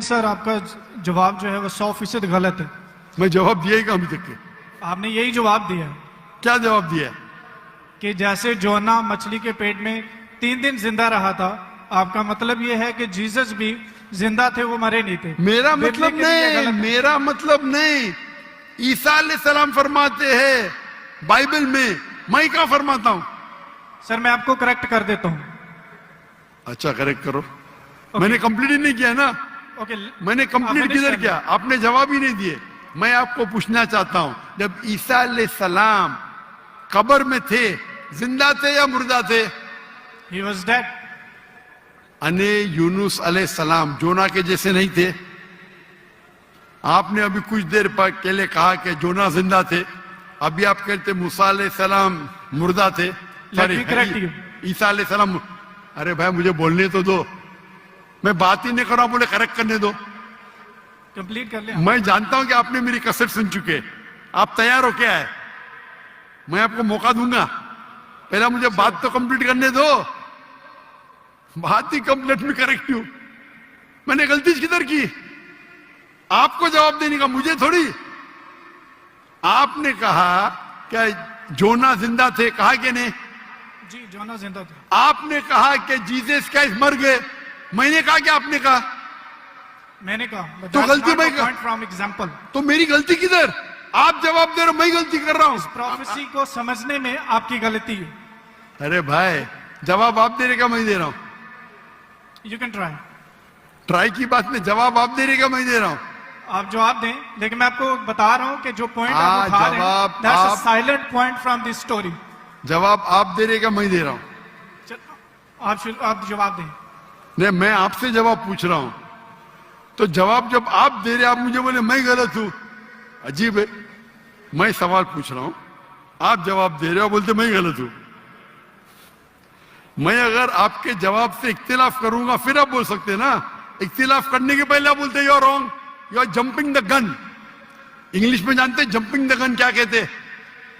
Sir आपका जवाब जो है वो 100% गलत है। मैं जवाब दिया ही कहाँ अभी तक के? आपने यही जवाब दिया है क्या जवाब दिया? कि जैसे जोना मछली के पेट में 3 दिन जिंदा रहा था, आपका मतलब ये है कि जीसस भी जिंदा थे, वो मरे नहीं थे। मेरा मतलब नहीं, मेरा मतलब नहीं। ईसा अलैहिस्सलाम फरमाते हैं बाइबल में, मैं क्या फरमाता हूं? सर मैं आपको करेक्ट कर देता हूं। अच्छा करेक्ट करो। मैंने कंप्लीट ही नहीं किया ना। ओके मैंने कंप्लीट किधर किया? आपने जवाब ही नहीं दिए। मैं आपको पूछना चाहता हूं, जब ईसा अलैहिस्सलाम कब्र में थे, जिंदा थे या मुर्दा थे? He was dead. अने यूनुस अलैहिस्सलाम जोना के जैसे नहीं थे? आपने अभी कुछ देर पहले कहा कि जोना जिंदा थे, अभी आप कहते मूसा अलैहिस्सलाम मुर्दा थे। ईसा अलैहिस्सलाम। अरे भाई मुझे बोलने तो दो, मैं बात ही नहीं कर रहा हूं, बोले करेक्ट करने दो। कंप्लीट कर ले। मैं जानता हूं कि आपने मेरी कसर सुन चुके, आप तैयार हो क्या है? मैं आपको मौका दूंगा, पहला मुझे बात तो कंप्लीट करने दो। बात ही कंप्लीट में करेक्ट हूं। मैंने गलती किधर की? आपको जवाब देने का, मुझे थोड़ी। आपने कहा क्या जोना जिंदा थे, कहा कि नहीं? जी जोना जिंदा थे। आपने कहा कि जीसस क्राइस्ट मर गए, मैंने कहा कि आपने कहा? मैंने कहा। तो गलती मैं फ्रॉम एग्जांपल। तो मेरी गलती किधर? आप जवाब दे रहे हो, मैं गलती कर रहा हूं। प्रोफेसी को समझने में आपकी गलती है। अरे भाई जवाब आप दे रहे का मैं दे रहा हूं? You can try. ट्राई की बात में जवाब आप दे रहे का मैं दे रहा हूं? आप जवाब दें, लेकिन मैं आपको बता रहा हूं कि जो पॉइंट आप उठा रहे हैं, that's a silent point from this story. जवाब आप दे रहे का मैं दे रहा हूं? आप जवाब दें। नहीं, मैं आपसे जवाब पूछ रहा हूं, तो जवाब जब आप दे रहे, आप मुझे बोले मैं गलत हूं। अजीब है। मैं सवाल पूछ रहा हूं, आप जवाब दे रहे हो, बोलते मैं गलत हूं। मैं अगर आपके जवाब से इख्तिलाफ करूंगा फिर आप बोल सकते हैं ना। इख्तिलाफ करने के पहले आप बोलते you are wrong, you are jumping the gun. English में जानते हैं जंपिंग द गन क्या कहते हैं?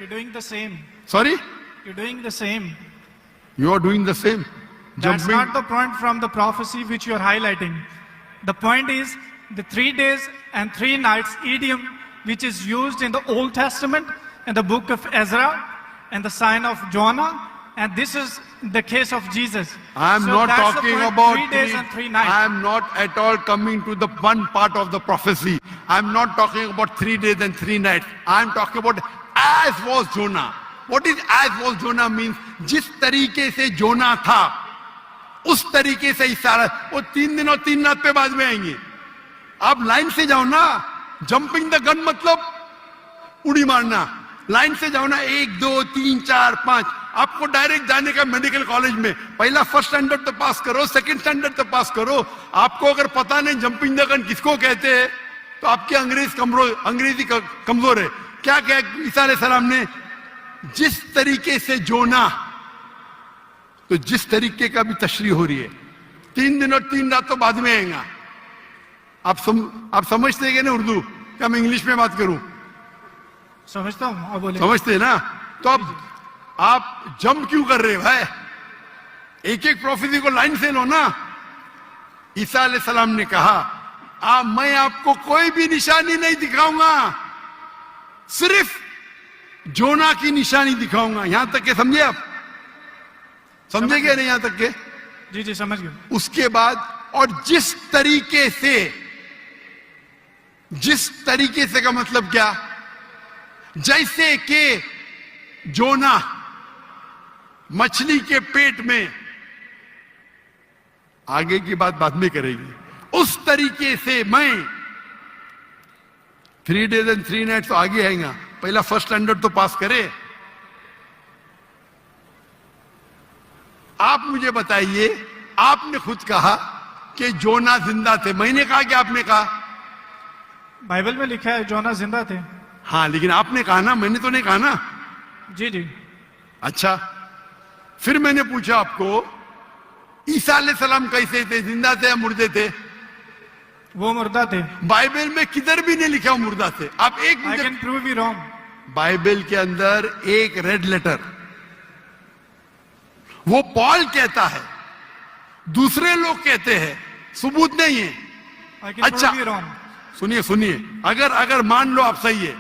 You doing the same. Sorry, you doing the same. You are doing the same. That's not the point from the prophecy which you are highlighting. The point is the 3 days and 3 nights idiom which is used in the Old Testament and the book of Ezra and the sign of Jonah, and this is the case of Jesus. I am not talking about 3 days and 3 nights. I am not at all coming to the one part of the prophecy. I am not talking about 3 days and 3 nights. I am talking about as was Jonah. What is as was Jonah means? जिस तरीके से जोना था उस तरीके से इशारा। वो 3 दिन और 3 रात पे बाद में आएंगे। आप लाइन से जाओ ना। जंपिंग द गन मतलब उड़ी मारना। लाइन से जाओ ना, 1 2 3 4 5। आपको डायरेक्ट जाने का मेडिकल कॉलेज में, पहला फर्स्ट स्टैंडर्ड तो पास करो, सेकंड स्टैंडर्ड तो पास करो। आपको अगर पता नहीं जंपिंग द गन किसको कहते हैं, तो आपकी अंग्रेजी कमजोर है। क्या कहा ईसा अलैहिस्सलाम ने? जिस तरीके से जोना, तो जिस तरीके का भी तशरीह हो रही है, 3 दिन और 3 रात तो बाद में आएगा। आप समझते हैं ना उर्दू? क्या मैं इंग्लिश में बात करूं? समझता हूं। आप बोले। समझते हैं ना? तो अब आप जंप क्यों कर रहे हो भाई? एक एक प्रोफेसी को लाइन से लो ना। ईसा अलैहिस्सलाम ने कहा मैं आपको कोई भी निशानी नहीं दिखाऊंगा, सिर्फ जोना की निशानी दिखाऊंगा। यहां तक के समझे आप? समझे क्या नहीं यहां तक के? जी जी समझ गए। उसके बाद और जिस तरीके से का मतलब क्या? जैसे कि जोना मछली के पेट में, आगे की बात बाद में करेंगे, उस तरीके से मैं 3 days and 3 nights तो आगे आएगा। पहला फर्स्ट स्टैंडर्ड तो पास करे। आप मुझे बताइए, आपने खुद कहा कि जोना जिंदा थे, मैंने कहा कि आपने कहा? बाइबल में लिखा है जोना जिंदा थे। हाँ, लेकिन आपने कहा ना, मैंने तो नहीं कहा ना। जी जी। अच्छा, फिर मैंने पूछा आपको ईसा अलैहिस्सलाम कैसे थे, जिंदा थे या मुर्दे थे? वो मुर्दा थे। बाइबल में किधर भी नहीं लिखा मुर्दा थे। आप एक I can prove you wrong. Bible के अंदर एक रेड लेटर, वो पॉल कहता है, दूसरे लोग कहते हैं, सबूत नहीं है। I can अच्छा prove you wrong. सुनिए सुनिए, अगर मान लो आप सही है,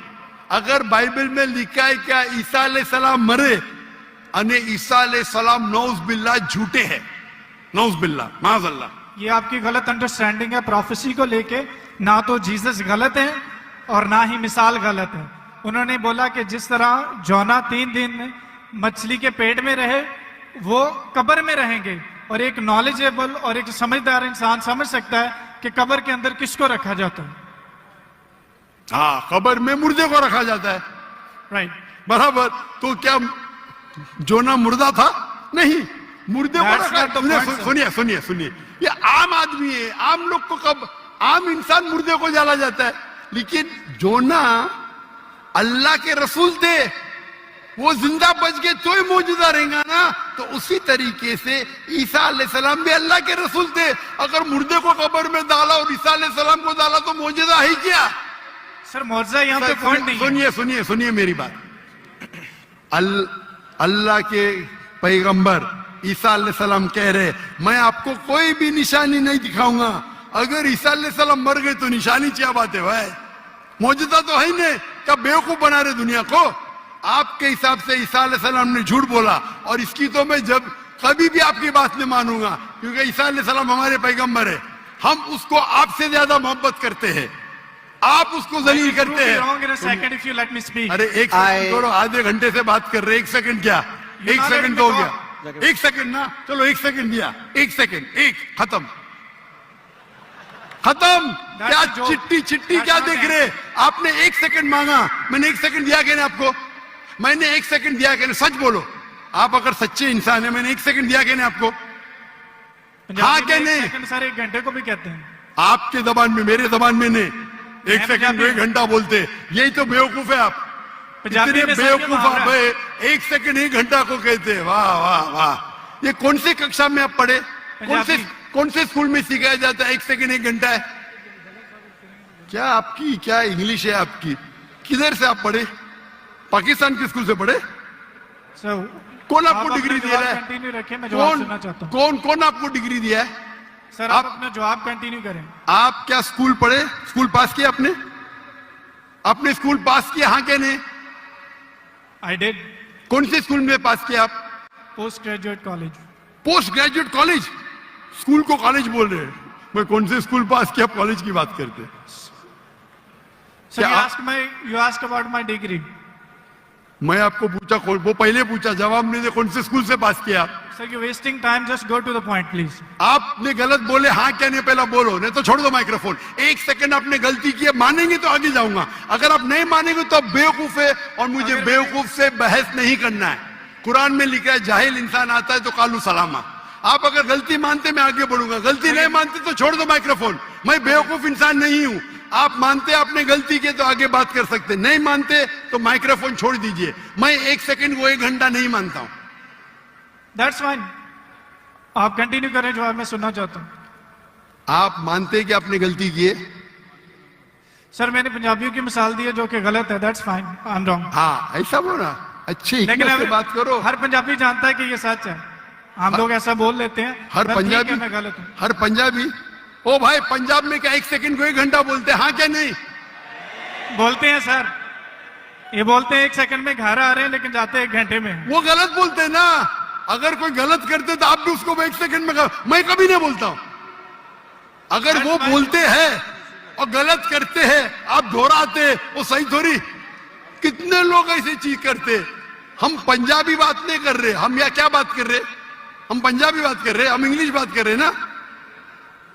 अगर बाइबल में लिखा है क्या ईसा अलैहिस्सलाम मरे अने ईसा अलैहिस्सलाम नौज बिल्ला झूठे हैं, नौज बिल्ला माज़अल्लाह, ये आपकी गलत अंडरस्टैंडिंग है प्रोफेसी को लेके। ना तो जीसस गलत है और ना ही मिसाल गलत है। उन्होंने बोला कि जिस तरह जोना 3 दिन मछली के पेट में रहे, वो कब्र में रहेंगे। और एक नॉलेजेबल और एक समझदार इंसान समझ सकता है कि कब्र के अंदर किसको रखा जाता है। हाँ, कब्र में मुर्दे को रखा जाता है, राइट। बराबर। तो क्या जोना मुर्दा था? नहीं, मुर्दे को That's रखा। not the point, sir. सुनिए सुनिए सुनिए, ये आम आदमी है, आम लोग को कब आम इंसान मुर्दे को जाला जाता है, लेकिन जोना अल्लाह के रसूल थे, वो जिंदा बच गए तो ही मौजूदा रहेगा ना। तो उसी तरीके से ईसा अलैहिस्सलाम भी अल्लाह के रसूल थे। अगर मुर्दे को कब्र में डाला और ईसा अलैहिस्सलाम को डाला तो मौजूदा है क्या? सर मौजूदा यहाँ पे पॉइंट नहीं है। सुनिए सुनिए सुनिए मेरी बात। अल्लाह के पैगंबर ईसा अलैहिस्सलाम कह रहे, मैं आपको कोई भी निशानी नहीं दिखाऊंगा। अगर ईसा अलैहिस्सलाम मर गए तो निशानी क्या बात है भाई? मौजूदा तो है ही नहीं, क्या बेवकूफ बना रहे दुनिया को? आपके हिसाब से ईसा अलैहिस्सलाम ने झूठ बोला, और इसकी तो मैं जब कभी भी आपकी बात नहीं मानूंगा, क्योंकि ईसा अलैहिस्सलाम हमारे पैगंबर है। हम उसको आपसे ज्यादा मोहब्बत करते हैं, आप उसको जलील करते हैं। अरे एक सेकंड छोड़ो, आधे घंटे से बात कर रहे, एक सेकंड क्या, एक सेकंड तो हो गया, एक सेकंड ना, चलो एक सेकंड दिया, एक सेकंड, एक खत्म खत्म। क्या चिट्ठी चिट्ठी क्या देख रहे? आपने एक सेकंड मांगा, मैंने एक सेकंड दिया क्या आपको? मैंने एक सेकंड दिया क्या? सच बोलो, आप अगर सच्चे इंसान है, मैंने एक सेकंड दिया क्या आपको? हाँ क्या नहीं? सर 1 घंटे को भी कहते हैं आपके जबान में, मेरे जबान में नहीं। एक सेकंड को 1 घंटा बोलते, यही तो बेवकूफ है आप। इतने बेवकूफ आप है, 1 सेकंड 1 घंटा को कहते हैं। वाह वाह वाह, ये कौन से कक्षा में आप पढ़े? कौन से स्कूल में सिखाया जाता है 1 सेकंड 1 घंटा है? क्या आपकी क्या इंग्लिश है आपकी? किधर से आप पढ़े? पाकिस्तान के स्कूल से पढ़े? कौन आपको डिग्री दिया है? कंटिन्यू रखें, मैं जवाब सुनना चाहता हूं। कौन आपको डिग्री दिया है? सर आप अपना जवाब कंटिन्यू करें। आप क्या स्कूल पढ़े? स्कूल पास किया आपने? आपने स्कूल पास किया? हाँ क्या नहीं? I did. कौन से स्कूल में पास किया आप? Post graduate college. Post graduate college? School को कॉलेज बोल रहे हैं। मैं कौन से स्कूल पास किया, कॉलेज की बात करते? Sir you ask about my degree. मैं आपको पूछा, वो पहले पूछा, जवाब नहीं दे, कौन से स्कूल से पास किया आप? Sir you wasting time, just go to the point please. आपने गलत बोले, हाँ क्या नहीं पहला बोलो, नहीं तो छोड़ दो माइक्रोफोन। 1 सेकंड आपने गलती की है, मानेंगे तो आगे जाऊंगा, अगर आप नहीं मानेंगे तो आप बेवकूफ है, और मुझे बेवकूफ से बहस नहीं करना है। कुरान में लिखा है जाहिल इंसान आता है तो कालू सलामा। आप अगर गलती मानते मैं आगे बढ़ूंगा, गलती नहीं मानते तो छोड़ दो माइक्रोफोन। मैं बेवकूफ इंसान नहीं हूं। आप मानते आपने गलती की तो आगे बात कर सकते, नहीं मानते तो माइक्रोफोन छोड़ दीजिए। मैं 1 सेकंड को 1 घंटा नहीं मानता हूं। दैट्स फाइन, आप कंटिन्यू करें, जवाब मैं सुनना चाहता हूं। आप मानते कि आपने गलती की है? सर मैंने पंजाबियों की मिसाल दी है जो कि गलत है, that's fine, I am wrong. हाँ ऐसा बोला, अच्छी हिकमत से बात करो। हर पंजाबी जानता है कि ये सच है, हम लोग ऐसा बोल लेते हैं। हर पंजाबी, मैं गलत हूं। हर पंजाबी, ओ भाई पंजाब में क्या 1 सेकंड को 1 घंटा बोलते हैं? हाँ क्या नहीं बोलते हैं सर, ये बोलते हैं 1 सेकंड में घर आ रहे हैं लेकिन जाते हैं 1 घंटे में। वो गलत बोलते हैं ना। अगर कोई गलत करते तो आप भी उसको 1 सेकंड में मैं कभी नहीं बोलता हूं। अगर वो बोलते हैं और गलत करते हैं, आप दोहराते, वो सही थोड़ी। कितने लोग ऐसी चीज करते। हम पंजाबी बात नहीं कर रहे, हम या क्या बात कर रहे? हम पंजाबी बात कर रहे, हम इंग्लिश बात कर रहे ना।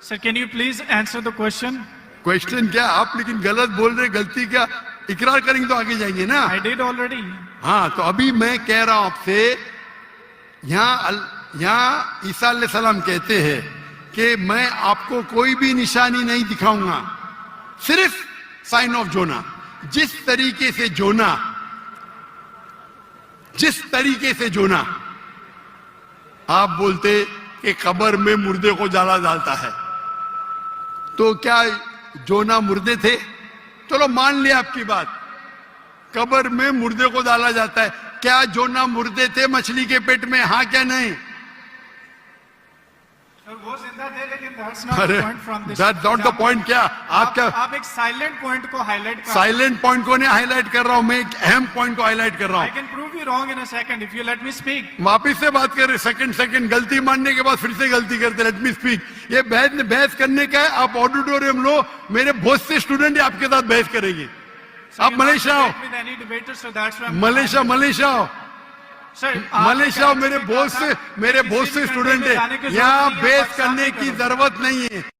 Sir can you please answer the question? Question क्या? आप लेकिन गलत बोल रहे, गलती क्या? इकरार करेंगे तो आगे जाएंगे ना। I did already. हाँ तो अभी मैं कह रहा हूं आपसे, यहाँ ईसा अलैहिस्सलाम कहते हैं कि मैं आपको कोई भी निशानी नहीं दिखाऊंगा, सिर्फ साइन ऑफ जोना। जिस तरीके से जोना आप बोलते कि कब्र में मुर्दे को जाला डालता है, तो क्या जोना मुर्दे थे? चलो मान लिया आपकी बात, कब्र में मुर्दे को डाला जाता है। क्या जोना मुर्दे थे मछली के पेट में? हाँ क्या नहीं? वो जिंदा थे, लेकिन that's not अरे the point from this. That's not the point. क्या आप क्या आप एक साइलेंट पॉइंट को हाईलाइट कर साइलेंट पॉइंट को नहीं हाईलाइट कर रहा हूं, मैं एक अहम पॉइंट को हाईलाइट कर रहा I हूं। can prove you wrong in a second if you let me speak. वापिस से बात कर रहे, सेकंड गलती मानने के बाद फिर से गलती करते, लेट मी स्पीक। ये बहस करने का है, आप ऑडिटोरियम लो, मेरे बहुत से स्टूडेंट आपके साथ बहस करेंगे। So आप you not मलेशिया आओ, debate with any debater, so that's why I'm- Malaysia आओ, Sir, मलेशिया आओ, मेरे बहुत से किसी भी स्टूडेंट country में जाने है की जरूरत यहाँ नहीं है, बहस पाकिस्तान करने में की करो। जरूरत नहीं है।